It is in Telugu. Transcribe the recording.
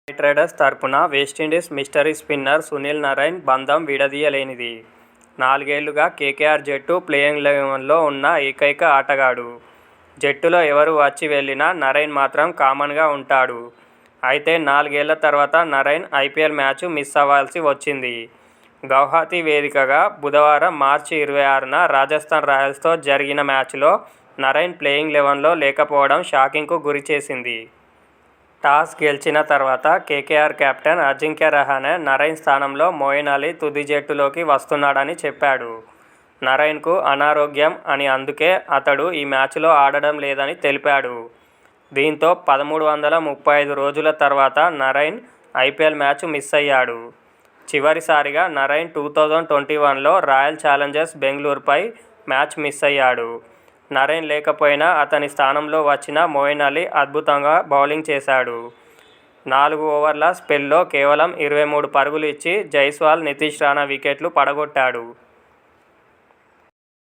నైట్ రైడర్స్ తరపున West Indies mystery spinner Sunil Narine బంధం విడదీయలేనిది. 4 ఏళ్లుగా కేకేఆర్ జట్టు ప్లేయింగ్ 11లో ఉన్న ఏకైక ఆటగాడు. జట్టులో ఎవరు వచ్చి వెళ్లినా నరైన్ మాత్రం కామన్గా ఉంటాడు. అయితే 4 ఏళ్ల తర్వాత నరైన్ ఐపీఎల్ మ్యాచ్ మిస్ అవ్వాల్సి వచ్చింది. గౌహతి వేదికగా బుధవారం మార్చి 26న రాజస్థాన్ రాయల్స్తో జరిగిన మ్యాచ్లో నరైన్ ప్లేయింగ్ 11లో లేకపోవడం షాకింగ్కు గురిచేసింది. టాస్ గెలిచిన తర్వాత KKR captain Ajinkya Rahane Narine స్థానంలో మొయిన్ అలీ తుది జట్టులోకి వస్తున్నాడని చెప్పాడు. నరైన్కు అనారోగ్యం అని అందుకే అతడు ఈ మ్యాచ్లో ఆడడం లేదని తెలిపాడు. దీంతో 1335 రోజుల తర్వాత నరైన్ ఐపీఎల్ మ్యాచ్ మిస్ అయ్యాడు. చివరిసారిగా నరైన్ 2021లో రాయల్ ఛాలెంజర్స్ బెంగళూరుపై మ్యాచ్ మిస్ అయ్యాడు. నరైన్ లేకపోయినా అతని స్థానంలో వచ్చిన మొయిన్ అలీ అద్భుతంగా బౌలింగ్ చేశాడు. 4 ఓవర్ల స్పెల్లో కేవలం 23 పరుగులు ఇచ్చి జైస్వాల్, నితీష్ రాణా వికెట్లు పడగొట్టాడు.